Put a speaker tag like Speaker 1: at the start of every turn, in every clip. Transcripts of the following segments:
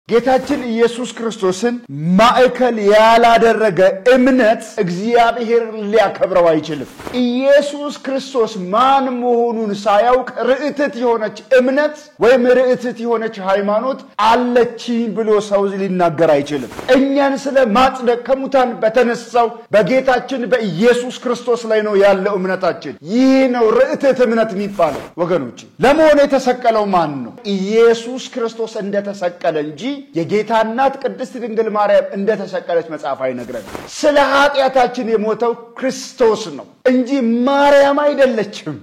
Speaker 1: ጌታችን ኢየሱስ ክርስቶስን ማዕከል ያላደረገ እምነት እግዚአብሔር ሊያከብረው አይችልም። ኢየሱስ ክርስቶስ ማን መሆኑን ሳያውቅ ርዕትት የሆነች እምነት ወይም ርዕትት የሆነች ሃይማኖት አለችኝ ብሎ ሰው ሊናገር አይችልም። እኛን ስለ ማጽደቅ ከሙታን በተነሳው በጌታችን በኢየሱስ ክርስቶስ ላይ ነው ያለው እምነታችን። ይህ ነው ርዕትት እምነት የሚባለው። ወገኖች ለመሆኑ የተሰቀለው ማን ነው? ኢየሱስ ክርስቶስ እንደተሰቀለ እንጂ የጌታ እናት ቅድስት ድንግል ማርያም እንደተሰቀለች መጽሐፍ አይነግረንም። ስለ ኃጢያታችን የሞተው ክርስቶስ ነው እንጂ ማርያም አይደለችም።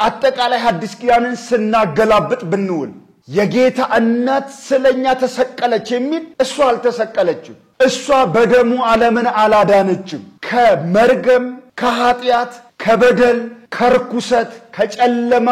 Speaker 1: አጠቃላይ ሐዲስ ኪዳንን ስናገላብጥ ብንውል የጌታ እናት ስለኛ ተሰቀለች የሚል እሷ አልተሰቀለችም። እሷ በደሙ ዓለምን አላዳነችም። ከመርገም ከኃጢያት ከበደል ከርኩሰት ከጨለማ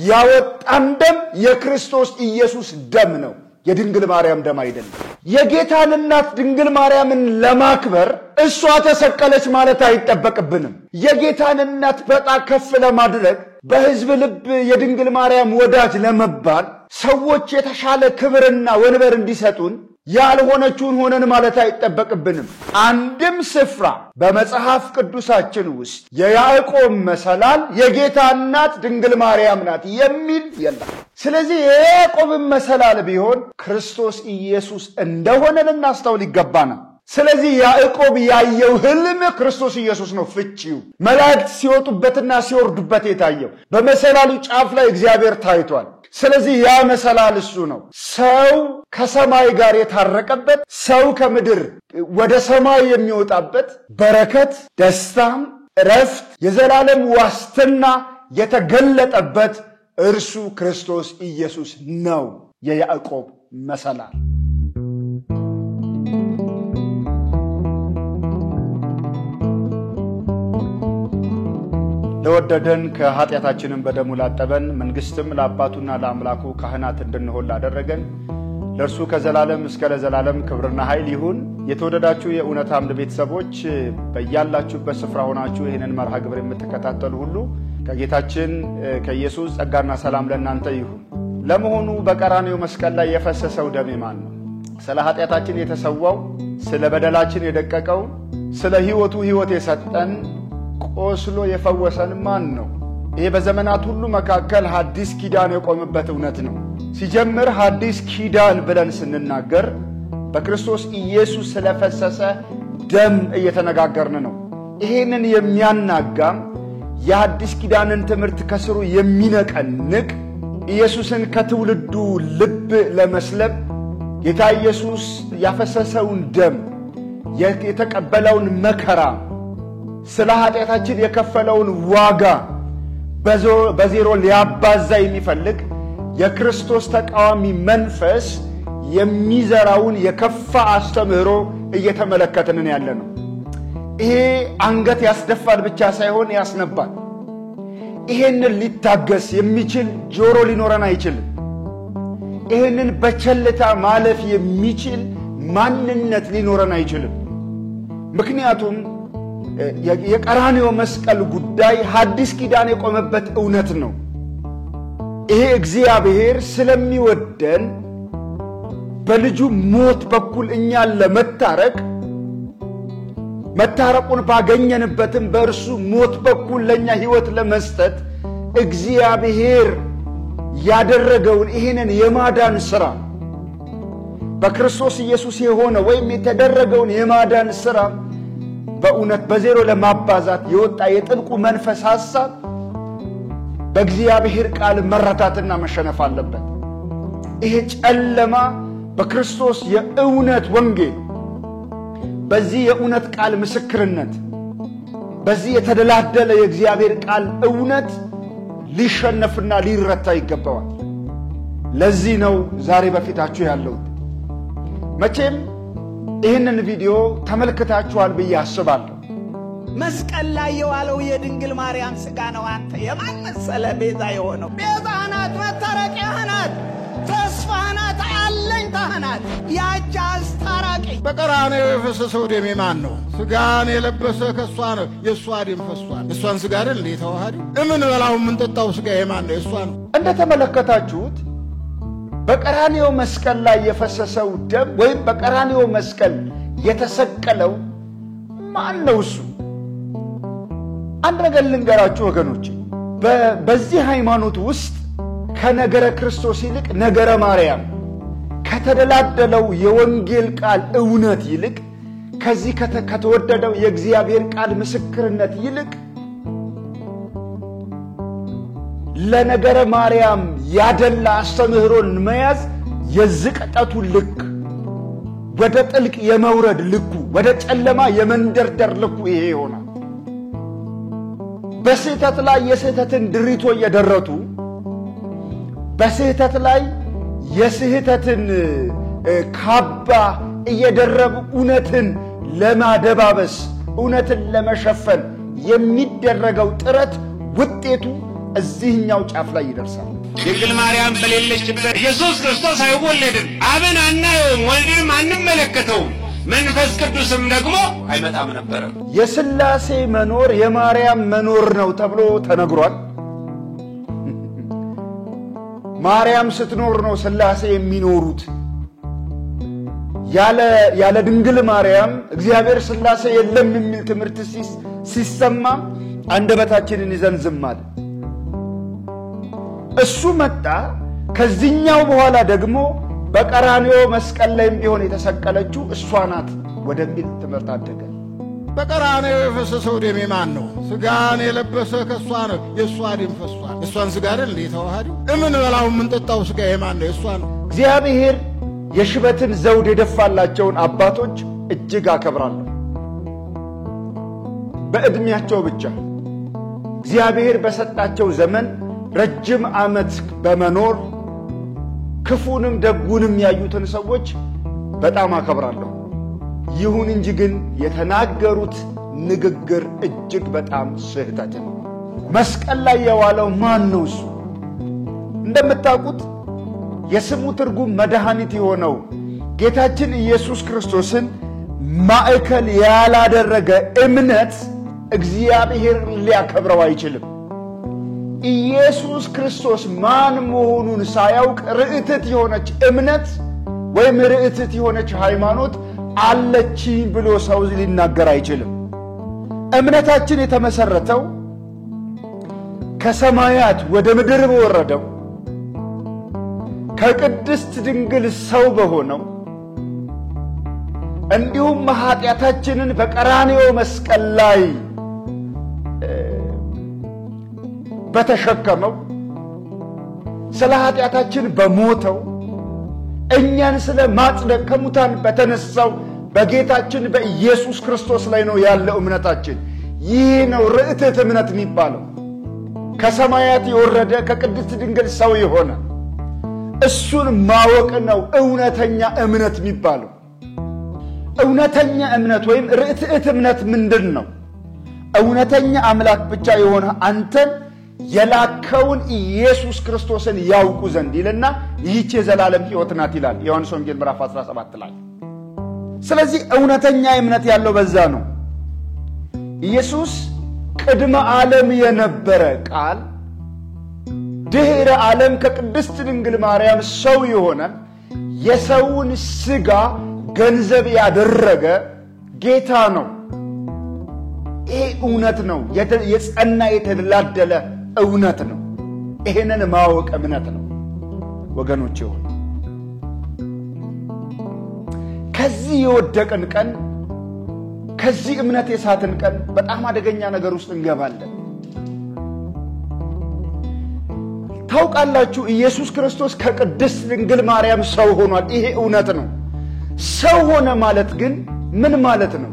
Speaker 1: ያወጣን ደም የክርስቶስ ኢየሱስ ደም ነው። የድንግል ማርያም ደም አይደለም። የጌታን እናት ድንግል ማርያምን ለማክበር እሷ ተሰቀለች ማለት አይጠበቅብንም። የጌታን እናት በጣም ከፍ ለማድረግ በሕዝብ ልብ የድንግል ማርያም ወዳጅ ለመባል ሰዎች የተሻለ ክብርና ወንበር እንዲሰጡን ያልሆነችውን ሆነን ማለት አይጠበቅብንም። አንድም ስፍራ በመጽሐፍ ቅዱሳችን ውስጥ የያዕቆብ መሰላል የጌታ እናት ድንግል ማርያም ናት የሚል የለም። ስለዚህ የያዕቆብ መሰላል ቢሆን ክርስቶስ ኢየሱስ እንደሆነ ልናስተውል ይገባናል። ስለዚህ ያዕቆብ ያየው ህልም ክርስቶስ ኢየሱስ ነው ፍቺው። መላእክት ሲወጡበትና ሲወርዱበት የታየው በመሰላሉ ጫፍ ላይ እግዚአብሔር ታይቷል። ስለዚህ ያ መሰላል እሱ ነው። ሰው ከሰማይ ጋር የታረቀበት፣ ሰው ከምድር ወደ ሰማይ የሚወጣበት በረከት፣ ደስታም፣ እረፍት፣ የዘላለም ዋስትና የተገለጠበት እርሱ ክርስቶስ ኢየሱስ ነው የያዕቆብ መሰላል። ለወደደን ከኃጢያታችንን በደሙ ላጠበን መንግስትም ለአባቱና ለአምላኩ ካህናት እንድንሆን ላደረገን ለእርሱ ከዘላለም እስከ ለዘላለም ክብርና ኃይል ይሁን። የተወደዳችሁ የእውነት አምድ ቤተሰቦች በያላችሁበት ስፍራ ሆናችሁ ይህንን መርሃ ግብር የምትከታተሉ ሁሉ ከጌታችን ከኢየሱስ ጸጋና ሰላም ለእናንተ ይሁን። ለመሆኑ በቀራንዮ መስቀል ላይ የፈሰሰው ደም ማን ነው? ስለ ኃጢያታችን የተሰዋው፣ ስለ በደላችን የደቀቀው፣ ስለ ሕይወቱ ሕይወት የሰጠን ቆስሎ የፈወሰን ማን ነው? ይሄ በዘመናት ሁሉ መካከል ሐዲስ ኪዳን የቆመበት እውነት ነው። ሲጀምር ሐዲስ ኪዳን ብለን ስንናገር በክርስቶስ ኢየሱስ ስለፈሰሰ ደም እየተነጋገርን ነው። ይሄንን የሚያናጋም የሐዲስ ኪዳንን ትምህርት ከስሩ የሚነቀንቅ ኢየሱስን ከትውልዱ ልብ ለመስለብ ጌታ ኢየሱስ ያፈሰሰውን ደም የተቀበለውን መከራ ስለ ኃጢያታችን የከፈለውን ዋጋ በዜሮ ሊያባዛ የሚፈልግ የክርስቶስ ተቃዋሚ መንፈስ የሚዘራውን የከፋ አስተምህሮ እየተመለከትን ያለነው። ይሄ አንገት ያስደፋል ብቻ ሳይሆን ያስነባል። ይሄንን ሊታገስ የሚችል ጆሮ ሊኖረን አይችልም። ይሄንን በቸልታ ማለፍ የሚችል ማንነት ሊኖረን አይችልም። ምክንያቱም የቀራንዮ መስቀል ጉዳይ ሐዲስ ኪዳን የቆመበት እውነት ነው። ይሄ እግዚአብሔር ስለሚወደን በልጁ ሞት በኩል እኛን ለመታረቅ መታረቁን ባገኘንበትም በእርሱ ሞት በኩል ለኛ ሕይወት ለመስጠት እግዚአብሔር ያደረገውን ይሄንን የማዳን ሥራ በክርስቶስ ኢየሱስ የሆነ ወይም የተደረገውን የማዳን ሥራ በእውነት በዜሮ ለማባዛት የወጣ የጥልቁ መንፈስ ሐሳብ በእግዚአብሔር ቃል መረታትና መሸነፍ አለበት። ይሄ ጨለማ በክርስቶስ የእውነት ወንጌል በዚህ የእውነት ቃል ምስክርነት በዚህ የተደላደለ የእግዚአብሔር ቃል እውነት ሊሸነፍና ሊረታ ይገባዋል። ለዚህ ነው ዛሬ በፊታችሁ ያለሁት። መቼም ይህንን ቪዲዮ ተመልክታችኋል ብዬ አስባለሁ።
Speaker 2: መስቀል ላይ የዋለው የድንግል ማርያም ሥጋ ነው። አንተ የማን መሰለ ቤዛ የሆነው? ቤዛ ናት፣ መታረቂያ ናት፣ ተስፋ ናት፣ አለኝታ ናት፣ ያቺ አስታራቂ።
Speaker 3: በቀራንዮ የፈሰሰው ደም ማን ነው? ሥጋን የለበሰ ከሷ ነው። የሷ ደም ፈሷል። እሷን ሥጋ አይደል እንዴ ተዋሃደ? ምን በላው ምን ጠጣው ሥጋ የማን ነው? የሷ ነው።
Speaker 1: እንደተመለከታችሁት በቀራንዮ መስቀል ላይ የፈሰሰው ደም ወይም በቀራንዮ መስቀል የተሰቀለው ማን ነው? እሱ አንድ ነገር ልንገራችሁ ወገኖች፣ በዚህ ሃይማኖት ውስጥ ከነገረ ክርስቶስ ይልቅ ነገረ ማርያም ከተደላደለው የወንጌል ቃል እውነት ይልቅ ከዚህ ከተወደደው የእግዚአብሔር ቃል ምስክርነት ይልቅ ለነገረ ማርያም ያደላ አስተምህሮን መያዝ የዝቅጠቱ ልክ፣ ወደ ጥልቅ የመውረድ ልኩ፣ ወደ ጨለማ የመንደርደር ልኩ ይሄ ይሆናል። በስህተት ላይ የስህተትን ድሪቶ እየደረቱ በስህተት ላይ የስህተትን ካባ እየደረቡ እውነትን ለማደባበስ እውነትን ለመሸፈን የሚደረገው ጥረት ውጤቱ እዚህኛው ጫፍ ላይ ይደርሳል።
Speaker 4: ድንግል ማርያም በሌለችበት ኢየሱስ ክርስቶስ አይወለድም። አብን አናየውም፣ ወልድንም አንመለከተውም፣ መንፈስ ቅዱስም ደግሞ አይመጣም ነበር።
Speaker 1: የሥላሴ መኖር የማርያም መኖር ነው ተብሎ ተነግሯል። ማርያም ስትኖር ነው ሥላሴ የሚኖሩት። ያለ ድንግል ማርያም እግዚአብሔር ሥላሴ የለም የሚል ትምህርት ሲሰማ አንደበታችንን ይዘን ዝም አለ። እሱ መጣ። ከዚህኛው በኋላ ደግሞ በቀራንዮ መስቀል ላይም ቢሆን የተሰቀለችው እሷ ናት ወደሚል ትምህርት አደገ።
Speaker 3: በቀራንዮ የፈሰሰው ደም የማን ነው? ሥጋን የለበሰ ከሷ ነው። የሷ ደም ፈሷል። እሷን ሥጋ አይደል የተዋሃደው? እምን በላው ምን ጠጣው ሥጋ የማን ነው? የሷ ነው።
Speaker 1: እግዚአብሔር የሽበትን ዘውድ የደፋላቸውን አባቶች እጅግ አከብራለሁ። በእድሜያቸው ብቻ እግዚአብሔር በሰጣቸው ዘመን ረጅም ዓመት በመኖር ክፉንም ደጉንም ያዩትን ሰዎች በጣም አከብራለሁ። ይሁን እንጂ ግን የተናገሩት ንግግር እጅግ በጣም ስህተት ነው። መስቀል ላይ የዋለው ማን ነው? እሱ እንደምታውቁት የስሙ ትርጉም መድኃኒት የሆነው ጌታችን ኢየሱስ ክርስቶስን ማዕከል ያላደረገ እምነት እግዚአብሔር ሊያከብረው አይችልም። ኢየሱስ ክርስቶስ ማን መሆኑን ሳያውቅ ርዕትት የሆነች እምነት ወይም ርዕትት የሆነች ሃይማኖት አለች ብሎ ሰው ሊናገር አይችልም። እምነታችን የተመሰረተው ከሰማያት ወደ ምድር በወረደው ከቅድስት ድንግል ሰው በሆነው እንዲሁም ኃጢአታችንን በቀራንዮ መስቀል ላይ በተሸከመው ስለ ኃጢአታችን በሞተው እኛን ስለ ማጽደቅ ከሙታን በተነሳው በጌታችን በኢየሱስ ክርስቶስ ላይ ነው ያለው እምነታችን። ይህ ነው ርዕትት እምነት የሚባለው። ከሰማያት የወረደ ከቅድስት ድንግል ሰው የሆነ እሱን ማወቅ ነው እውነተኛ እምነት የሚባለው። እውነተኛ እምነት ወይም ርዕትት እምነት ምንድን ነው? እውነተኛ አምላክ ብቻ የሆነ አንተን የላከውን ኢየሱስ ክርስቶስን ያውቁ ዘንድ ይልና ይህች የዘላለም ሕይወት ናት ይላል ዮሐንስ ወንጌል ምዕራፍ 17 ላይ። ስለዚህ እውነተኛ እምነት ያለው በዛ ነው። ኢየሱስ ቅድመ ዓለም የነበረ ቃል ድህረ ዓለም ከቅድስት ድንግል ማርያም ሰው የሆነ የሰውን ሥጋ ገንዘብ ያደረገ ጌታ ነው። ይሄ እውነት ነው። የጸና የተደላደለ እውነት ነው። ይሄንን ማወቅ እምነት ነው ወገኖቼ ሆይ። ከዚህ የወደቅን ቀን ከዚህ እምነት የሳትን ቀን በጣም አደገኛ ነገር ውስጥ እንገባለን። ታውቃላችሁ ኢየሱስ ክርስቶስ ከቅድስት ድንግል ማርያም ሰው ሆኗል። ይሄ እውነት ነው። ሰው ሆነ ማለት ግን ምን ማለት ነው?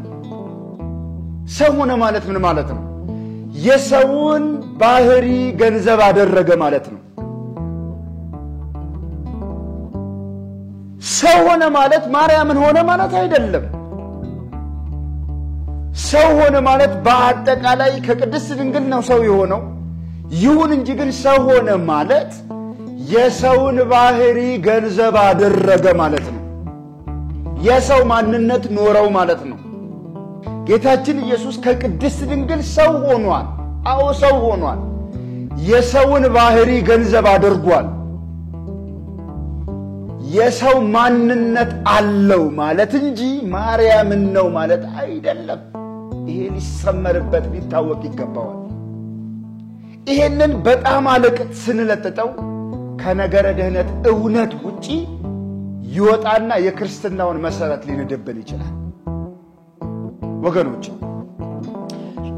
Speaker 1: ሰው ሆነ ማለት ምን ማለት ነው? የሰውን ባህሪ ገንዘብ አደረገ ማለት ነው። ሰው ሆነ ማለት ማርያምን ሆነ ማለት አይደለም። ሰው ሆነ ማለት በአጠቃላይ ከቅድስት ድንግል ነው ሰው የሆነው። ይሁን እንጂ ግን ሰው ሆነ ማለት የሰውን ባህሪ ገንዘብ አደረገ ማለት ነው። የሰው ማንነት ኖረው ማለት ነው። ጌታችን ኢየሱስ ከቅድስት ድንግል ሰው ሆኗል። አዎ ሰው ሆኗል። የሰውን ባህሪ ገንዘብ አድርጓል። የሰው ማንነት አለው ማለት እንጂ ማርያምን ነው ማለት አይደለም። ይሄ ሊሰመርበት ሊታወቅ ይገባዋል። ይሄንን በጣም አለቅጥ ስንለጥጠው ከነገረ ድህነት እውነት ውጪ ይወጣና የክርስትናውን መሰረት ሊንድብን ይችላል። ወገኖች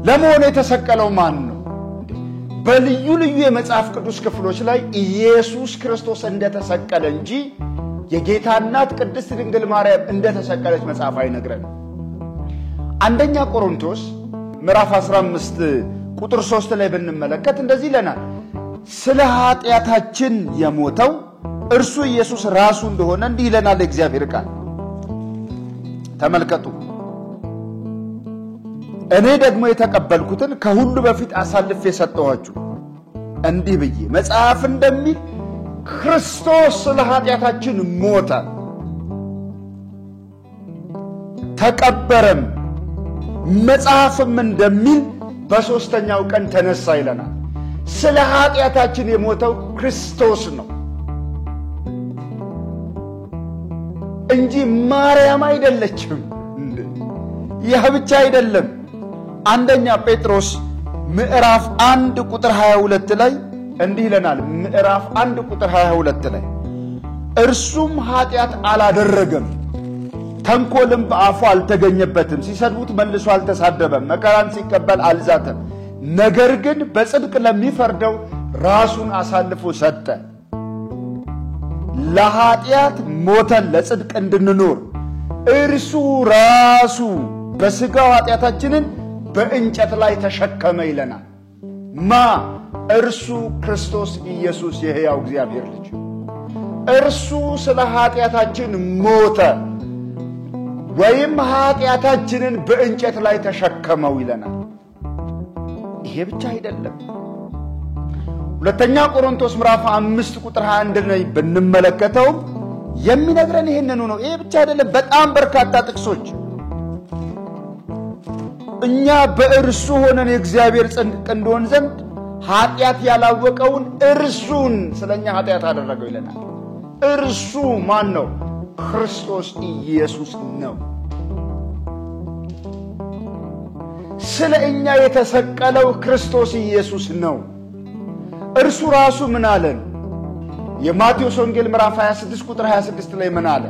Speaker 1: ለመሆኑ የተሰቀለው ማን ነው? በልዩ ልዩ የመጽሐፍ ቅዱስ ክፍሎች ላይ ኢየሱስ ክርስቶስ እንደተሰቀለ እንጂ የጌታ እናት ቅድስት ድንግል ማርያም እንደተሰቀለች መጽሐፍ አይነግረንም። አንደኛ ቆሮንቶስ ምዕራፍ 15 ቁጥር 3 ላይ ብንመለከት እንደዚህ ይለናል። ስለ ኃጢአታችን የሞተው እርሱ ኢየሱስ ራሱ እንደሆነ እንዲህ ይለናል እግዚአብሔር ቃል። ተመልከቱ። እኔ ደግሞ የተቀበልኩትን ከሁሉ በፊት አሳልፌ ሰጠኋችሁ እንዲህ ብዬ መጽሐፍ እንደሚል ክርስቶስ ስለ ኃጢአታችን ሞተ፣ ተቀበረም፣ መጽሐፍም እንደሚል በሶስተኛው ቀን ተነሳ ይለናል። ስለ ኃጢአታችን የሞተው ክርስቶስ ነው እንጂ ማርያም አይደለችም። ያ ብቻ አይደለም። አንደኛ ጴጥሮስ ምዕራፍ 1 ቁጥር 22 ላይ እንዲህ ይለናል። ምዕራፍ 1 ቁጥር 22 ላይ እርሱም ኃጢአት አላደረገም፣ ተንኮልም በአፉ አልተገኘበትም፣ ሲሰድቡት መልሶ አልተሳደበም፣ መከራን ሲቀበል አልዛተም፣ ነገር ግን በጽድቅ ለሚፈርደው ራሱን አሳልፎ ሰጠ። ለኃጢአት ሞተን ለጽድቅ እንድንኖር እርሱ ራሱ በሥጋው ኃጢአታችንን በእንጨት ላይ ተሸከመ ይለናል። እርሱ ክርስቶስ ኢየሱስ የሕያው እግዚአብሔር ልጅ እርሱ ስለ ኃጢአታችን ሞተ ወይም ኃጢአታችንን በእንጨት ላይ ተሸከመው ይለናል። ይሄ ብቻ አይደለም። ሁለተኛ ቆሮንቶስ ምዕራፍ 5 ቁጥር 21 ላይ ብንመለከተው የሚነግረን ይሄንኑ ነው። ይሄ ብቻ አይደለም። በጣም በርካታ ጥቅሶች እኛ በእርሱ ሆነን የእግዚአብሔር ጽድቅ እንሆን ዘንድ ኃጢአት ያላወቀውን እርሱን ስለኛ ኃጢአት አደረገው ይለናል። እርሱ ማን ነው? ክርስቶስ ኢየሱስ ነው። ስለ እኛ የተሰቀለው ክርስቶስ ኢየሱስ ነው። እርሱ ራሱ ምን አለን? የማቴዎስ ወንጌል ምዕራፍ 26 ቁጥር 26 ላይ ምን አለ?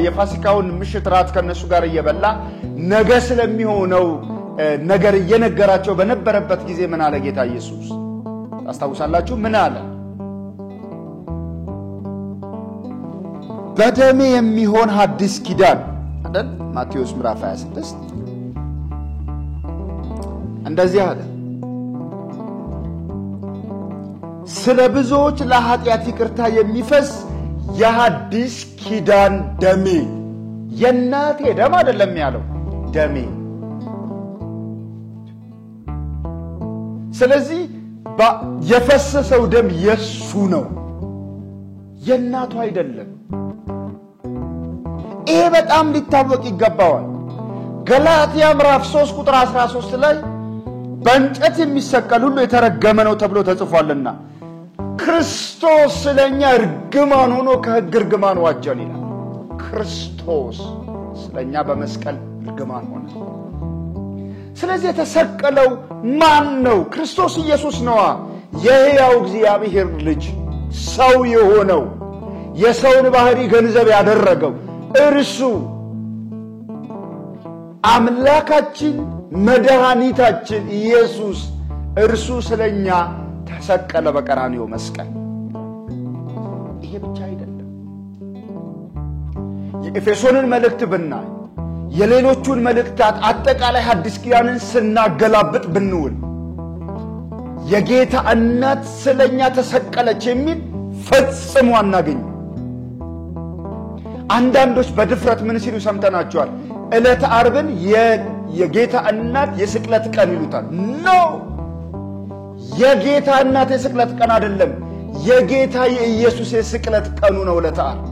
Speaker 1: የፋሲካውን ምሽት ራት ከነሱ ጋር እየበላ ነገ ስለሚሆነው ነገር እየነገራቸው በነበረበት ጊዜ ምን አለ ጌታ ኢየሱስ? ታስታውሳላችሁ? ምን አለ? በደሜ የሚሆን ሐዲስ ኪዳን አይደል? ማቴዎስ ምዕራፍ 26 እንደዚህ አለ። ስለ ብዙዎች ለኃጢአት ይቅርታ የሚፈስ የሐዲስ ኪዳን ደሜ። የእናቴ ደም አይደለም ያለው፣ ደሜ። ስለዚህ የፈሰሰው ደም የሱ ነው፣ የእናቱ አይደለም። ይሄ በጣም ሊታወቅ ይገባዋል። ገላትያ ምዕራፍ 3 ቁጥር 13 ላይ በእንጨት የሚሰቀል ሁሉ የተረገመ ነው ተብሎ ተጽፏልና ክርስቶስ ስለኛ እርግማን ሆኖ ከሕግ እርግማን ዋጀን ይላል። ክርስቶስ ስለኛ በመስቀል እርግማን ሆነ። ስለዚህ የተሰቀለው ማን ነው? ክርስቶስ ኢየሱስ ነዋ። የሕያው እግዚአብሔር ልጅ ሰው የሆነው የሰውን ባህሪ ገንዘብ ያደረገው እርሱ አምላካችን መድኃኒታችን ኢየሱስ እርሱ ስለኛ ተሰቀለ በቀራንዮ መስቀል። ይሄ ብቻ አይደለም። የኤፌሶንን መልእክት ብናይ የሌሎቹን መልእክታት አጠቃላይ ሐዲስ ኪዳንን ስናገላብጥ ብንውል የጌታ እናት ስለኛ ተሰቀለች የሚል ፈጽሞ አናገኝ። አንዳንዶች በድፍረት ምን ሲሉ ሰምተናቸዋል? ዕለተ ዓርብን የጌታ እናት የስቅለት ቀን ይሉታል። ኖ፣ የጌታ እናት የስቅለት ቀን አይደለም። የጌታ የኢየሱስ የስቅለት ቀኑ ነው ዕለተ ዓርብ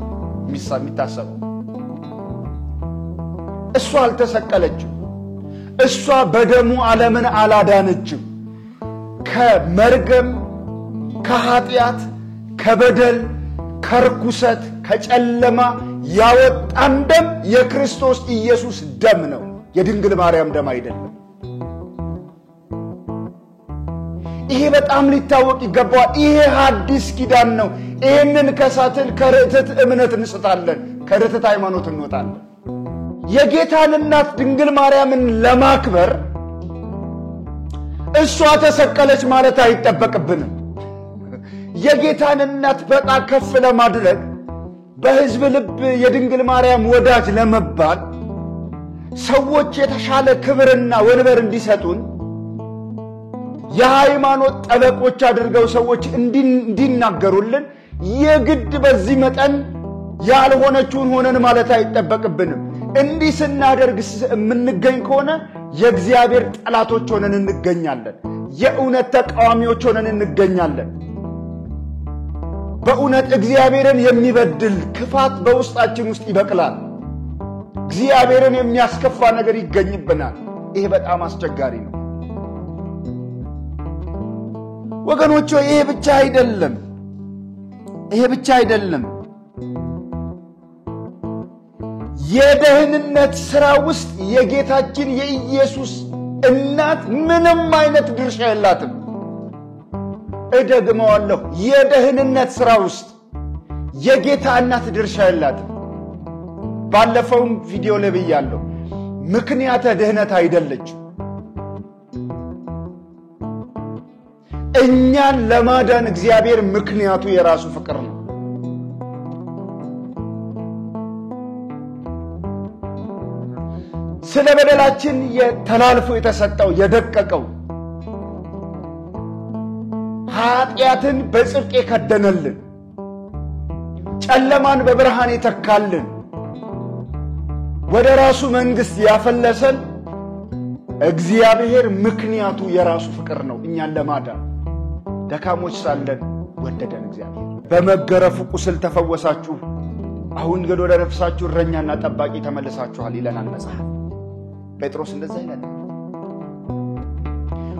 Speaker 1: የሚታሰበው። እሷ አልተሰቀለችም። እሷ በደሙ ዓለምን አላዳነችም። ከመርገም፣ ከኃጢአት፣ ከበደል፣ ከርኩሰት ከጨለማ ያወጣን ደም የክርስቶስ ኢየሱስ ደም ነው፣ የድንግል ማርያም ደም አይደለም። ይሄ በጣም ሊታወቅ ይገባዋል። ይሄ ሐዲስ ኪዳን ነው። ይሄንን ከሳትን ከርትዕት እምነት እንስታለን፣ ከርትዕት ሃይማኖት እንወጣለን። የጌታን እናት ድንግል ማርያምን ለማክበር እሷ ተሰቀለች ማለት አይጠበቅብንም። የጌታን እናት በጣም ከፍ ለማድረግ በሕዝብ ልብ የድንግል ማርያም ወዳጅ ለመባል ሰዎች የተሻለ ክብርና ወንበር እንዲሰጡን የሃይማኖት ጠበቆች አድርገው ሰዎች እንዲናገሩልን የግድ በዚህ መጠን ያልሆነችውን ሆነን ማለት አይጠበቅብንም። እንዲህ ስናደርግ የምንገኝ ከሆነ የእግዚአብሔር ጠላቶች ሆነን እንገኛለን። የእውነት ተቃዋሚዎች ሆነን እንገኛለን። በእውነት እግዚአብሔርን የሚበድል ክፋት በውስጣችን ውስጥ ይበቅላል። እግዚአብሔርን የሚያስከፋ ነገር ይገኝብናል። ይሄ በጣም አስቸጋሪ ነው ወገኖች። ይሄ ብቻ አይደለም። የደህንነት ሥራ ውስጥ የጌታችን የኢየሱስ እናት ምንም አይነት ድርሻ የላትም። እደግመዋለሁ፣ የደህንነት ሥራ ውስጥ የጌታ እናት ድርሻ የላትም። ባለፈውም ቪዲዮ ላይ ብያለሁ፣ ምክንያተ ድህነት አይደለችም። እኛን ለማዳን እግዚአብሔር ምክንያቱ የራሱ ፍቅር ነው። ስለ በደላችን ተላልፎ የተሰጠው የደቀቀው ኃጢአትን በጽድቅ የከደነልን ጨለማን በብርሃን የተካልን ወደ ራሱ መንግሥት ያፈለሰን እግዚአብሔር ምክንያቱ የራሱ ፍቅር ነው። እኛን ለማዳን ደካሞች ሳለን ወደደን እግዚአብሔር። በመገረፉ ቁስል ተፈወሳችሁ፣ አሁን ግን ወደ ነፍሳችሁ እረኛና ጠባቂ ተመልሳችኋል ይለናል መጽሐፍ። ጴጥሮስ እንደዛ ይላል።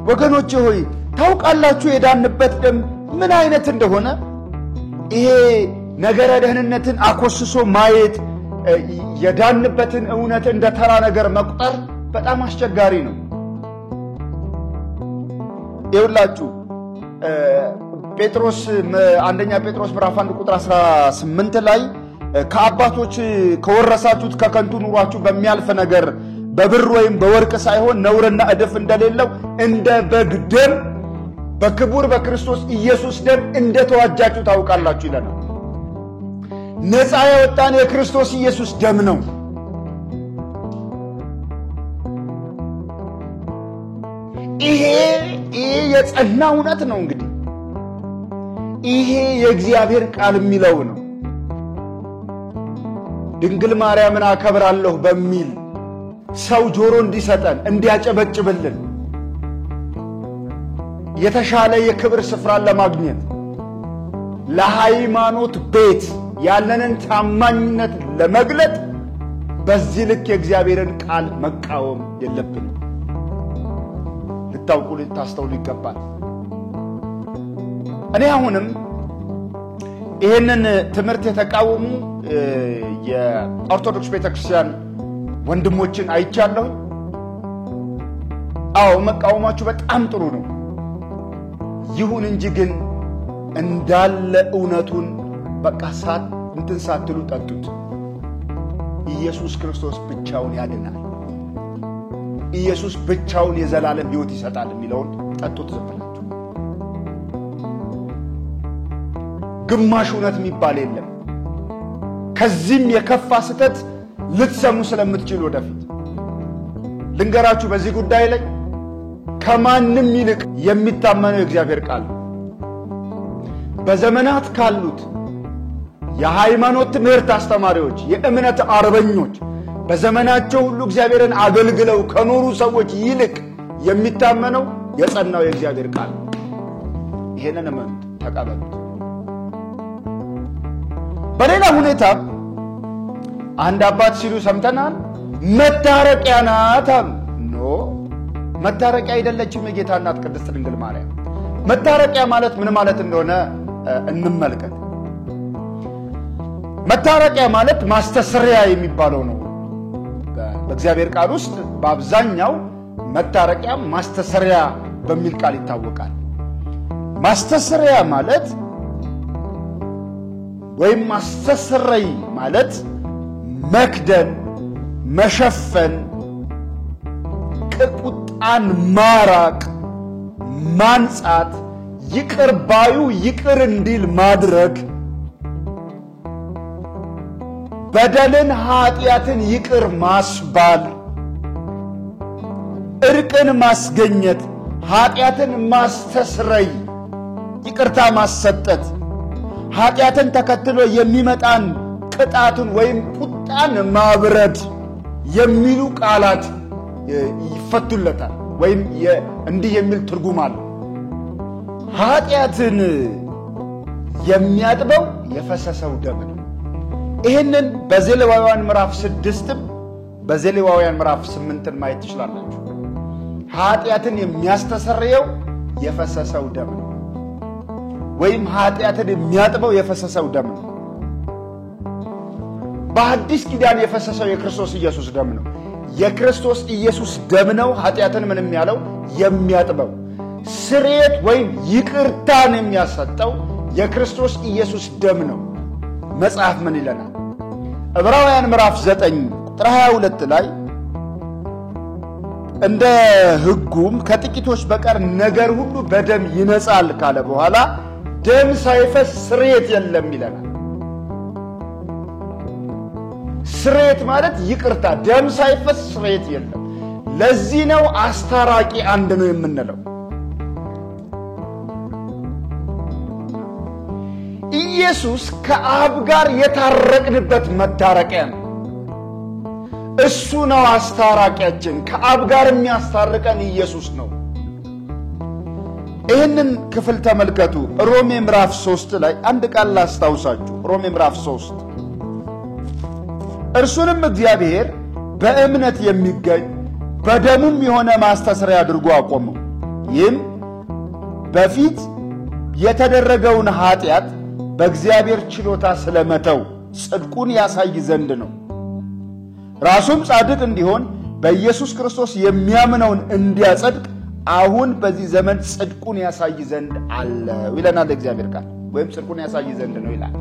Speaker 1: ወገኖቼ ሆይ ታውቃላችሁ የዳንበት ደም ምን አይነት እንደሆነ? ይሄ ነገረ ደህንነትን አኮስሶ ማየት፣ የዳንበትን እውነት እንደ ተራ ነገር መቁጠር በጣም አስቸጋሪ ነው። ይኸውላችሁ ጴጥሮስ አንደኛ ጴጥሮስ ምዕራፍ 1 ቁጥር 18 ላይ ከአባቶች ከወረሳችሁት ከከንቱ ኑሯችሁ በሚያልፍ ነገር በብር ወይም በወርቅ ሳይሆን ነውርና እድፍ እንደሌለው እንደ በግ ደም በክቡር በክርስቶስ ኢየሱስ ደም እንደተዋጃችሁ ታውቃላችሁ ይለናል። ነፃ ያወጣን የክርስቶስ ኢየሱስ ደም ነው። ይሄ የጸና እውነት ነው። እንግዲህ ይሄ የእግዚአብሔር ቃል የሚለው ነው። ድንግል ማርያምን አከብራለሁ በሚል ሰው ጆሮ እንዲሰጠን እንዲያጨበጭብልን የተሻለ የክብር ስፍራን ለማግኘት ለሃይማኖት ቤት ያለንን ታማኝነት ለመግለጥ በዚህ ልክ የእግዚአብሔርን ቃል መቃወም የለብንም። ልታውቁ ልታስተውሉ ይገባል። እኔ አሁንም ይሄንን ትምህርት የተቃወሙ የኦርቶዶክስ ቤተክርስቲያን ወንድሞችን አይቻለሁ። አዎ መቃወማችሁ በጣም ጥሩ ነው። ይሁን እንጂ ግን እንዳለ እውነቱን በቃ ሳትሉ ጠጡት። ኢየሱስ ክርስቶስ ብቻውን ያድናል፣ ኢየሱስ ብቻውን የዘላለም ሕይወት ይሰጣል የሚለውን ጠጡት። ዝም ብላችሁ ግማሽ እውነት የሚባል የለም። ከዚህም የከፋ ስህተት ልትሰሙ ስለምትችሉ ወደፊት ልንገራችሁ። በዚህ ጉዳይ ላይ ከማንም ይልቅ የሚታመነው የእግዚአብሔር ቃል ነው። በዘመናት ካሉት የሃይማኖት ትምህርት አስተማሪዎች፣ የእምነት አርበኞች በዘመናቸው ሁሉ እግዚአብሔርን አገልግለው ከኖሩ ሰዎች ይልቅ የሚታመነው የጸናው የእግዚአብሔር ቃል ነው። ይሄንን እመኑት፣ ተቀበሉት። በሌላ ሁኔታ አንድ አባት ሲሉ ሰምተናል። መታረቂያ ናት። ኖ መታረቂያ አይደለችም የጌታ እናት ቅድስት ድንግል ማርያም። መታረቂያ ማለት ምን ማለት እንደሆነ እንመልከት። መታረቂያ ማለት ማስተስሪያ የሚባለው ነው። በእግዚአብሔር ቃል ውስጥ በአብዛኛው መታረቂያ ማስተስሪያ በሚል ቃል ይታወቃል። ማስተስሪያ ማለት ወይም ማስተስረይ ማለት መክደን፣ መሸፈን፣ ቁጣን ማራቅ፣ ማንጻት፣ ይቅር ባዩ ይቅር እንዲል ማድረግ፣ በደልን ኃጢአትን ይቅር ማስባል፣ እርቅን ማስገኘት፣ ኃጢአትን ማስተስረይ፣ ይቅርታ ማሰጠት፣ ኃጢአትን ተከትሎ የሚመጣን ቅጣትን ወይም ቁጣን ማብረድ የሚሉ ቃላት ይፈቱለታል። ወይም እንዲህ የሚል ትርጉም አለ። ኃጢአትን የሚያጥበው የፈሰሰው ደም ነው። ይህንን በዘሌዋውያን ምዕራፍ 6 በዘሌዋውያን ምዕራፍ 8 ማየት ትችላላችሁ። ኃጢአትን የሚያስተሰርየው የፈሰሰው ደም ነው። ወይም ኃጢአትን የሚያጥበው የፈሰሰው ደም ነው። በአዲስ ኪዳን የፈሰሰው የክርስቶስ ኢየሱስ ደም ነው። የክርስቶስ ኢየሱስ ደም ነው ኃጢአትን ምንም ያለው የሚያጥበው። ስርየት ወይም ይቅርታን የሚያሰጠው የክርስቶስ ኢየሱስ ደም ነው። መጽሐፍ ምን ይለናል? ዕብራውያን ምዕራፍ 9 ቁጥር 22 ላይ እንደ ሕጉም ከጥቂቶች በቀር ነገር ሁሉ በደም ይነጻል ካለ በኋላ ደም ሳይፈስ ስርየት የለም ይለናል። ስርየት ማለት ይቅርታ፣ ደም ሳይፈስ ስርየት የለም። ለዚህ ነው አስታራቂ አንድ ነው የምንለው። ኢየሱስ ከአብ ጋር የታረቅንበት መታረቂያ ነው። እሱ ነው አስታራቂያችን። ከአብ ጋር የሚያስታርቀን ኢየሱስ ነው። ይህንን ክፍል ተመልከቱ። ሮሜ ምዕራፍ 3 ላይ አንድ ቃል ላስታውሳችሁ። ሮሜ ምዕራፍ 3 እርሱንም እግዚአብሔር በእምነት የሚገኝ በደሙም የሆነ ማስተስሪያ አድርጎ አቆመው። ይህም በፊት የተደረገውን ኃጢአት በእግዚአብሔር ችሎታ ስለመተው ጽድቁን ያሳይ ዘንድ ነው። ራሱም ጻድቅ እንዲሆን በኢየሱስ ክርስቶስ የሚያምነውን እንዲያጸድቅ አሁን በዚህ ዘመን ጽድቁን ያሳይ ዘንድ አለው ይለናል እግዚአብሔር ቃል። ወይም ጽድቁን ያሳይ ዘንድ ነው ይላል።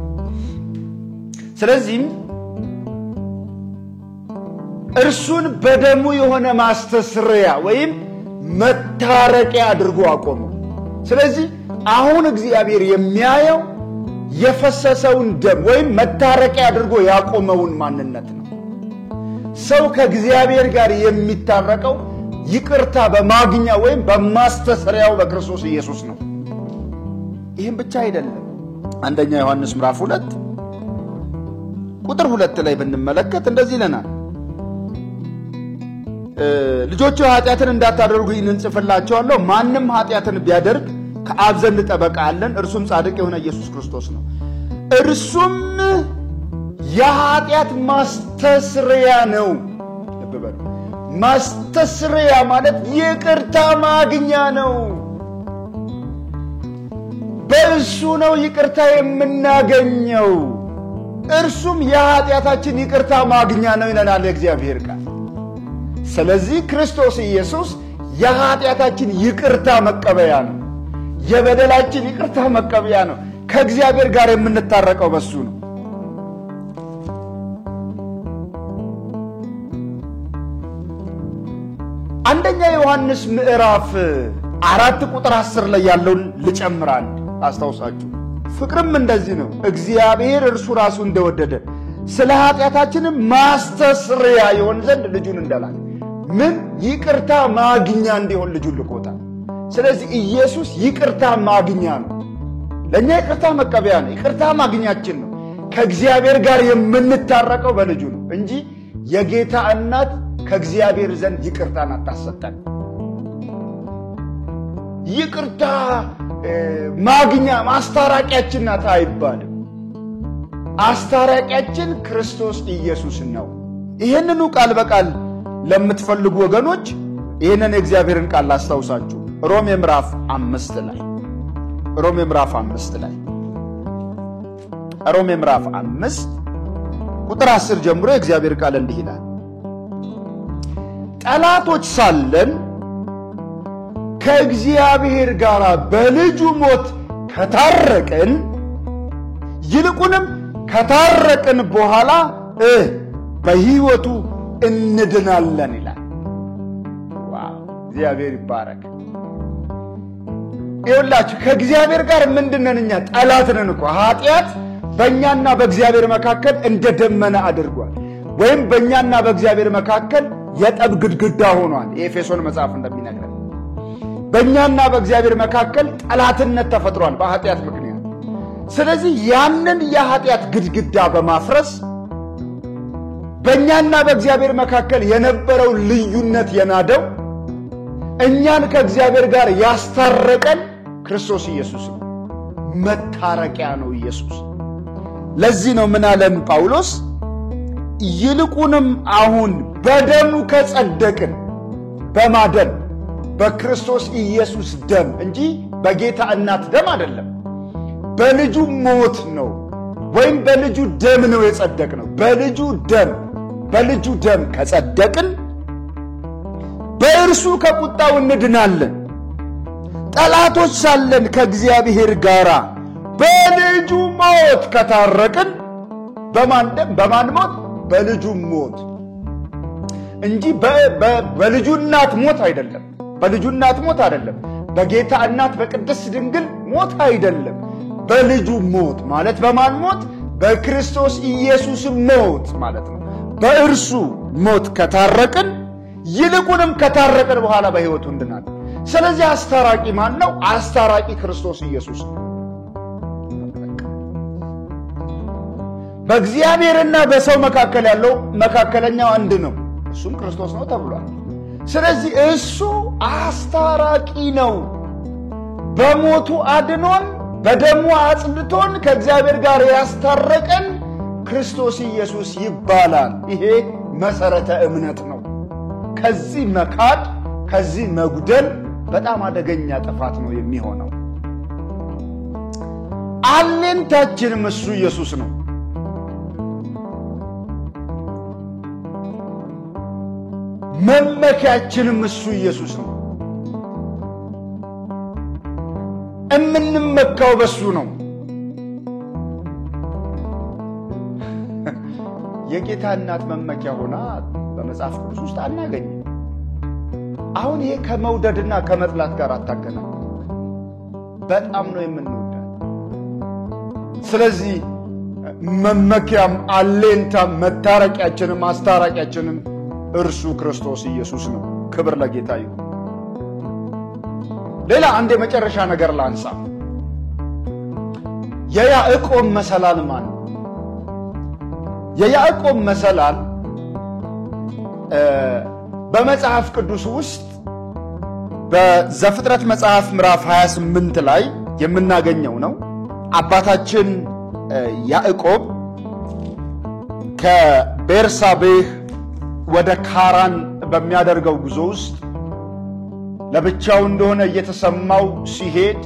Speaker 1: ስለዚህም እርሱን በደሙ የሆነ ማስተስሪያ ወይም መታረቂያ አድርጎ አቆመው። ስለዚህ አሁን እግዚአብሔር የሚያየው የፈሰሰውን ደም ወይም መታረቂያ አድርጎ ያቆመውን ማንነት ነው። ሰው ከእግዚአብሔር ጋር የሚታረቀው ይቅርታ በማግኛ ወይም በማስተስሪያው በክርስቶስ ኢየሱስ ነው። ይህም ብቻ አይደለም። አንደኛ ዮሐንስ ምዕራፍ 2 ቁጥር 2 ላይ ብንመለከት እንደዚህ ይለናል፣ ልጆች ኃጢአትን እንዳታደርጉ እንጽፍላችኋለሁ። ማንም ኃጢአትን ቢያደርግ ከአብ ዘንድ ጠበቃ አለን፣ እርሱም ጻድቅ የሆነ ኢየሱስ ክርስቶስ ነው። እርሱም የኃጢአት ማስተስሪያ ነው። ልብ በሉ፣ ማስተስሪያ ማለት ይቅርታ ማግኛ ነው። በእርሱ ነው ይቅርታ የምናገኘው። እርሱም የኃጢአታችን ይቅርታ ማግኛ ነው ይለናል እግዚአብሔር ቃል። ስለዚህ ክርስቶስ ኢየሱስ የኃጢአታችን ይቅርታ መቀበያ ነው። የበደላችን ይቅርታ መቀበያ ነው። ከእግዚአብሔር ጋር የምንታረቀው በሱ ነው። አንደኛ ዮሐንስ ምዕራፍ 4 ቁጥር 10 ላይ ያለውን ልጨምራል አስታውሳችሁ። ፍቅርም እንደዚህ ነው፣ እግዚአብሔር እርሱ ራሱ እንደወደደ ስለ ኃጢአታችንም ማስተስሪያ ይሆን ዘንድ ልጁን እንደላከ። ምን ይቅርታ ማግኛ እንዲሆን ልጁን ልኮታል። ስለዚህ ኢየሱስ ይቅርታ ማግኛ ነው። ለኛ ይቅርታ መቀበያ ነው። ይቅርታ ማግኛችን ነው። ከእግዚአብሔር ጋር የምንታረቀው በልጁ ነው እንጂ የጌታ እናት ከእግዚአብሔር ዘንድ ይቅርታን አታሰጠን። ይቅርታ ማግኛ ማስታራቂያችን ናት አይባልም። አስታራቂያችን ክርስቶስ ኢየሱስ ነው። ይህንኑ ቃል በቃል ለምትፈልጉ ወገኖች ይህንን የእግዚአብሔርን ቃል ላስታውሳችሁ። ሮሜ ምዕራፍ 5 ላይ ሮሜ ምዕራፍ 5 ቁጥር 10 ጀምሮ የእግዚአብሔር ቃል እንዲህ ይላል፣ ጠላቶች ሳለን ከእግዚአብሔር ጋር በልጁ ሞት ከታረቅን ይልቁንም ከታረቅን በኋላ በሕይወቱ እንድናለን ይላል። ዋው እግዚአብሔር ይባረክ። ይኸውላችሁ ከእግዚአብሔር ጋር ምንድነን? እኛ ጠላት ነን እኮ። ኃጢአት በእኛና በእግዚአብሔር መካከል እንደ ደመና አድርጓል፣ ወይም በእኛና በእግዚአብሔር መካከል የጠብ ግድግዳ ሆኗል። የኤፌሶን መጽሐፍ እንደሚነግረን በእኛና በእግዚአብሔር መካከል ጠላትነት ተፈጥሯል በኃጢአት ምክንያት። ስለዚህ ያንን የኃጢአት ግድግዳ በማፍረስ በእኛና በእግዚአብሔር መካከል የነበረው ልዩነት የናደው እኛን ከእግዚአብሔር ጋር ያስታረቀን ክርስቶስ ኢየሱስ ነው። መታረቂያ ነው ኢየሱስ። ለዚህ ነው ምን አለን ጳውሎስ? ይልቁንም አሁን በደሙ ከጸደቅን፣ በማደም በክርስቶስ ኢየሱስ ደም እንጂ በጌታ እናት ደም አይደለም። በልጁ ሞት ነው ወይም በልጁ ደም ነው የጸደቅነው። በልጁ ደም ከጸደቅን በእርሱ ከቁጣው እንድናለን። ጠላቶች ሳለን ከእግዚአብሔር ጋር በልጁ ሞት ከታረቅን፣ በማን ሞት? በልጁ ሞት እንጂ በልጁ እናት ሞት አይደለም። በልጁ እናት ሞት አይደለም። በጌታ እናት በቅድስት ድንግል ሞት አይደለም። በልጁ ሞት ማለት በማን ሞት? በክርስቶስ ኢየሱስ ሞት ማለት ነው። በእርሱ ሞት ከታረቅን ይልቁንም ከታረቅን በኋላ በሕይወቱ እንድናለን። ስለዚህ አስታራቂ ማን ነው? አስታራቂ ክርስቶስ ኢየሱስ ነው። በእግዚአብሔርና በሰው መካከል ያለው መካከለኛው አንድ ነው፣ እሱም ክርስቶስ ነው ተብሏል። ስለዚህ እሱ አስታራቂ ነው። በሞቱ አድኖን በደሙ አጽድቶን ከእግዚአብሔር ጋር ያስታረቀን ክርስቶስ ኢየሱስ ይባላል። ይሄ መሰረተ እምነት ነው። ከዚህ መካድ፣ ከዚህ መጉደል በጣም አደገኛ ጥፋት ነው የሚሆነው። አለኝታችንም እሱ ኢየሱስ ነው። መመኪያችንም እሱ ኢየሱስ ነው። እምንመካው በሱ ነው። የጌታ እናት መመኪያ ሆና በመጽሐፍ ቅዱስ ውስጥ አናገኝም። አሁን ይሄ ከመውደድና ከመጥላት ጋር አታገናኝ። በጣም ነው የምንወዳት። ስለዚህ መመኪያም አለኝታም መታረቂያችንም አስታራቂያችንም እርሱ ክርስቶስ ኢየሱስ ነው። ክብር ለጌታ ይሁን። ሌላ አንድ የመጨረሻ ነገር ላንሳ። የያዕቆብ መሰላል ማን ነው? የያዕቆብ መሰላል በመጽሐፍ ቅዱስ ውስጥ በዘፍጥረት መጽሐፍ ምዕራፍ 28 ላይ የምናገኘው ነው። አባታችን ያዕቆብ ከቤርሳቤህ ወደ ካራን በሚያደርገው ጉዞ ውስጥ ለብቻው እንደሆነ እየተሰማው ሲሄድ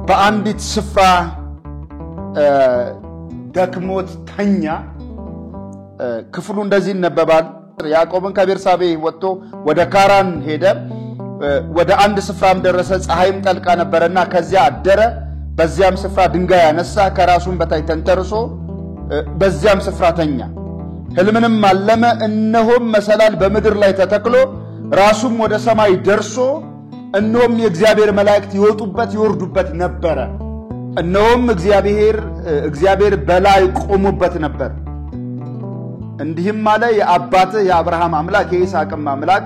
Speaker 1: በአንዲት ስፍራ ደክሞት ተኛ። ክፍሉ እንደዚህ ይነበባል። ያዕቆብን ከቤርሳቤህ ወጥቶ ወደ ካራን ሄደ። ወደ አንድ ስፍራም ደረሰ። ፀሐይም ጠልቃ ነበረና ከዚያ አደረ። በዚያም ስፍራ ድንጋይ ያነሳ፣ ከራሱም በታች ተንተርሶ በዚያም ስፍራ ተኛ። ሕልምንም አለመ። እነሆም መሰላል በምድር ላይ ተተክሎ ራሱም ወደ ሰማይ ደርሶ እነሆም የእግዚአብሔር መላእክት ይወጡበት ይወርዱበት ነበረ። እነሆም እግዚአብሔር በላይ ቆሙበት ነበር። እንዲህም አለ፣ የአባትህ የአብርሃም አምላክ የይስሐቅም አምላክ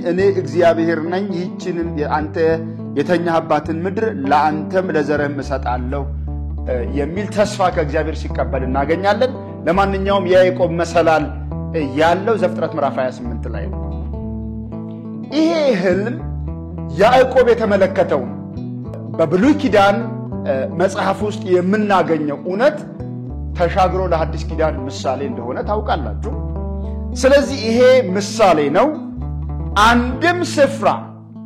Speaker 1: እኔ እግዚአብሔር ነኝ። ይህችን አንተ የተኛህባትን ምድር ለአንተም ለዘርህም እሰጣለሁ የሚል ተስፋ ከእግዚአብሔር ሲቀበል እናገኛለን። ለማንኛውም የያዕቆብ መሰላል ያለው ዘፍጥረት ምዕራፍ 28 ላይ ነው። ይሄ ህልም ያዕቆብ የተመለከተው በብሉይ ኪዳን መጽሐፍ ውስጥ የምናገኘው እውነት ተሻግሮ ለሐዲስ ኪዳን ምሳሌ እንደሆነ ታውቃላችሁ። ስለዚህ ይሄ ምሳሌ ነው። አንድም ስፍራ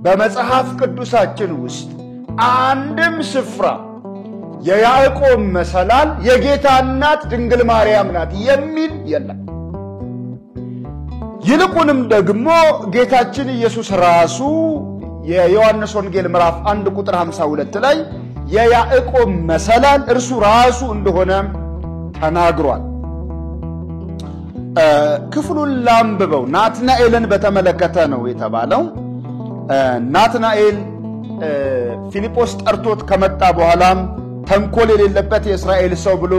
Speaker 1: በመጽሐፍ ቅዱሳችን ውስጥ አንድም ስፍራ የያዕቆብ መሰላል የጌታ እናት ድንግል ማርያም ናት የሚል የለም። ይልቁንም ደግሞ ጌታችን ኢየሱስ ራሱ የዮሐንስ ወንጌል ምዕራፍ 1 ቁጥር 52 ላይ የያዕቆብ መሰላል እርሱ ራሱ እንደሆነ ተናግሯል። ክፍሉን ላንብበው። ናትናኤልን በተመለከተ ነው የተባለው። ናትናኤል ፊልጶስ ጠርቶት ከመጣ በኋላም ተንኮል የሌለበት የእስራኤል ሰው ብሎ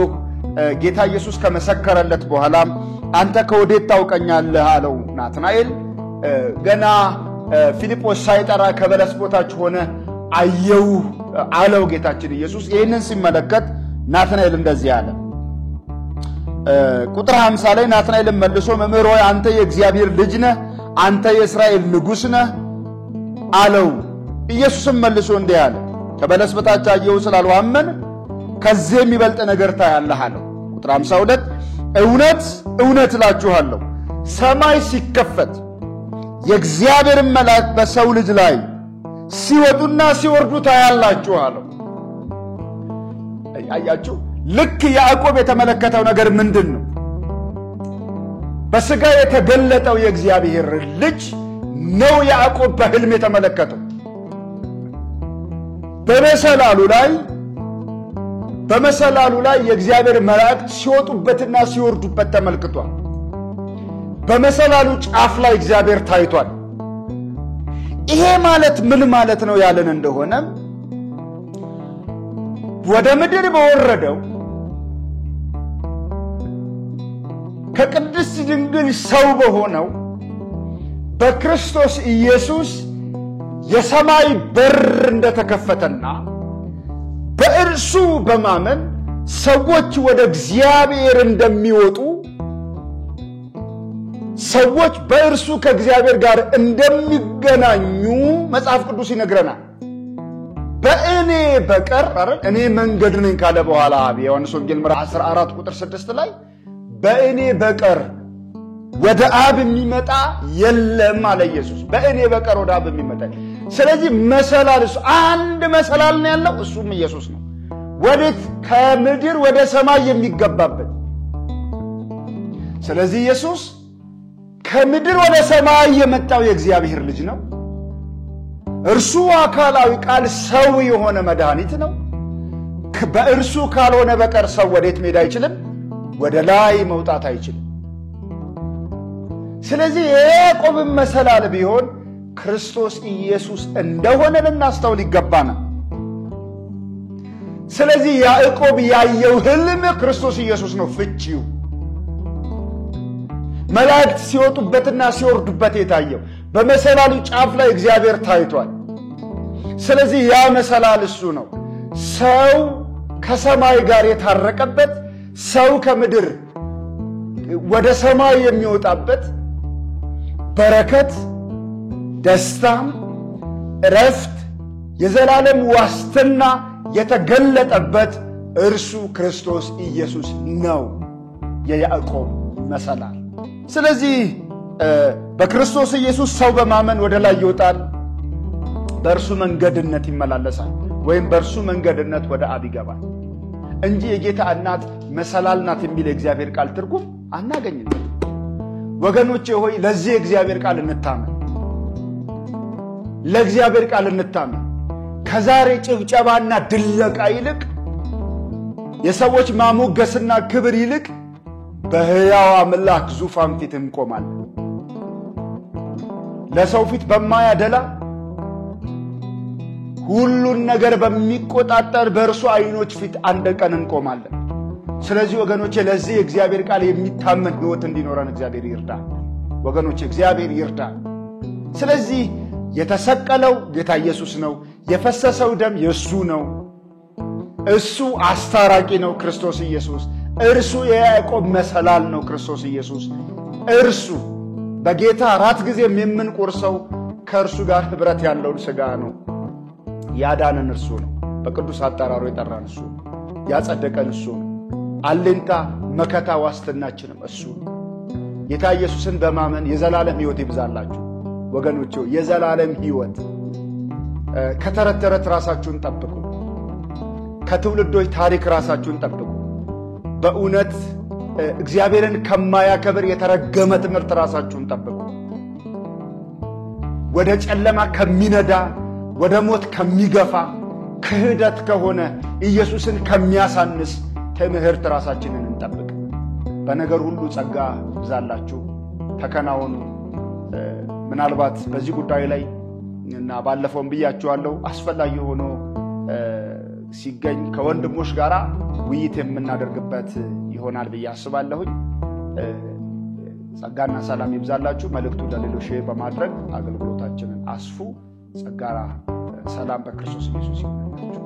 Speaker 1: ጌታ ኢየሱስ ከመሰከረለት በኋላ አንተ ከወዴት ታውቀኛለህ አለው። ናትናኤል ገና ፊልጶስ ሳይጠራ ከበለስ ቦታች ሆነ አየው አለው ጌታችን ኢየሱስ። ይህንን ሲመለከት ናትናኤል እንደዚህ አለ። ቁጥር 50 ላይ ናትናኤል መልሶ መምህር ሆይ አንተ የእግዚአብሔር ልጅ ነህ፣ አንተ የእስራኤል ንጉሥ ነህ አለው። ኢየሱስም መልሶ እንዲህ አለ፣ ከበለስ በታች አየው ስላልሁ አመን፣ ከዚህ የሚበልጥ ነገር ታያለህ አለው። ቁጥር 52 እውነት እውነት እላችኋለሁ ሰማይ ሲከፈት የእግዚአብሔር መላእክት በሰው ልጅ ላይ ሲወጡና ሲወርዱ ታያላችሁ አለው። አያችሁ፣ ልክ ያዕቆብ የተመለከተው ነገር ምንድን ነው? በሥጋ የተገለጠው የእግዚአብሔር ልጅ ነው ያዕቆብ በሕልም የተመለከተው። በመሰላሉ ላይ የእግዚአብሔር መላእክት ሲወጡበትና ሲወርዱበት ተመልክቷል። በመሰላሉ ጫፍ ላይ እግዚአብሔር ታይቷል። ይሄ ማለት ምን ማለት ነው ያለን እንደሆነ ወደ ምድር በወረደው ከቅድስት ድንግል ሰው በሆነው በክርስቶስ ኢየሱስ የሰማይ በር እንደተከፈተና በእርሱ በማመን ሰዎች ወደ እግዚአብሔር እንደሚወጡ፣ ሰዎች በእርሱ ከእግዚአብሔር ጋር እንደሚገናኙ መጽሐፍ ቅዱስ ይነግረናል። በእኔ በቀር እኔ መንገድ ነኝ ካለ በኋላ ዮሐንስ ወንጌል ምዕራፍ 14 ቁጥር 6 ላይ በእኔ በቀር ወደ አብ የሚመጣ የለም አለ ኢየሱስ። በእኔ በቀር ወደ አብ የሚመጣ። ስለዚህ መሰላል እሱ አንድ መሰላል ነው ያለው፣ እሱም ኢየሱስ ነው። ወዴት? ከምድር ወደ ሰማይ የሚገባበት። ስለዚህ ኢየሱስ ከምድር ወደ ሰማይ የመጣው የእግዚአብሔር ልጅ ነው። እርሱ አካላዊ ቃል ሰው የሆነ መድኃኒት ነው። በእርሱ ካልሆነ በቀር ሰው ወዴት መሄድ አይችልም? ወደ ላይ መውጣት አይችልም። ስለዚህ የያዕቆብን መሰላል ቢሆን ክርስቶስ ኢየሱስ እንደሆነ ልናስተውል ይገባናል። ስለዚህ ያዕቆብ ያየው ሕልም ክርስቶስ ኢየሱስ ነው ፍቺው። መላእክት ሲወጡበትና ሲወርዱበት የታየው በመሰላሉ ጫፍ ላይ እግዚአብሔር ታይቷል። ስለዚህ ያ መሰላል እሱ ነው። ሰው ከሰማይ ጋር የታረቀበት፣ ሰው ከምድር ወደ ሰማይ የሚወጣበት በረከት፣ ደስታም፣ እረፍት፣ የዘላለም ዋስትና የተገለጠበት እርሱ ክርስቶስ ኢየሱስ ነው የያዕቆብ መሰላል። ስለዚህ በክርስቶስ ኢየሱስ ሰው በማመን ወደ ላይ ይወጣል፣ በእርሱ መንገድነት ይመላለሳል፣ ወይም በእርሱ መንገድነት ወደ አብ ይገባል እንጂ የጌታ እናት መሰላል ናት የሚል የእግዚአብሔር ቃል ትርጉም አናገኝም። ወገኖቼ ሆይ ለዚህ የእግዚአብሔር ቃል እንታመን፣ ለእግዚአብሔር ቃል እንታመን። ከዛሬ ጭብጨባና ድለቃ ይልቅ፣ የሰዎች ማሞገስና ክብር ይልቅ በሕያው አምላክ ዙፋን ፊት እንቆማለን። ለሰው ፊት በማያደላ ሁሉን ነገር በሚቆጣጠር በእርሱ ዓይኖች ፊት አንድ ቀን እንቆማለን። ስለዚህ ወገኖቼ ለዚህ የእግዚአብሔር ቃል የሚታመን ሕይወት እንዲኖረን እግዚአብሔር ይርዳል። ወገኖቼ እግዚአብሔር ይርዳል። ስለዚህ የተሰቀለው ጌታ ኢየሱስ ነው። የፈሰሰው ደም የእሱ ነው። እሱ አስታራቂ ነው ክርስቶስ ኢየሱስ። እርሱ የያዕቆብ መሰላል ነው ክርስቶስ ኢየሱስ። እርሱ በጌታ ራት ጊዜም የምንቆርሰው ከእርሱ ጋር ኅብረት ያለውን ሥጋ ነው። ያዳነን እርሱ ነው። በቅዱስ አጠራሩ የጠራን እሱ ነው። ያጸደቀን እሱ ነው። አለኝታ መከታ ዋስትናችንም እሱ ነው። ጌታ ኢየሱስን በማመን የዘላለም ሕይወት ይብዛላችሁ ወገኖቼ። የዘላለም ሕይወት ከተረት ተረት ራሳችሁን ጠብቁ። ከትውልዶች ታሪክ ራሳችሁን ጠብቁ። በእውነት እግዚአብሔርን ከማያከብር የተረገመ ትምህርት ራሳችሁን ጠብቁ። ወደ ጨለማ ከሚነዳ ወደ ሞት ከሚገፋ ክህደት ከሆነ ኢየሱስን ከሚያሳንስ ትምህርት ራሳችንን እንጠብቅ። በነገር ሁሉ ጸጋ ይብዛላችሁ፣ ተከናወኑ። ምናልባት በዚህ ጉዳይ ላይ እና ባለፈውም ብያችኋለሁ አስፈላጊ ሆኖ ሲገኝ ከወንድሞች ጋራ ውይይት የምናደርግበት ይሆናል ብዬ አስባለሁኝ። ጸጋና ሰላም ይብዛላችሁ። መልእክቱ ለሌሎች ሼር በማድረግ አገልግሎታችንን አስፉ። ጸጋ ሰላም በክርስቶስ ኢየሱስ ይሁንላችሁ።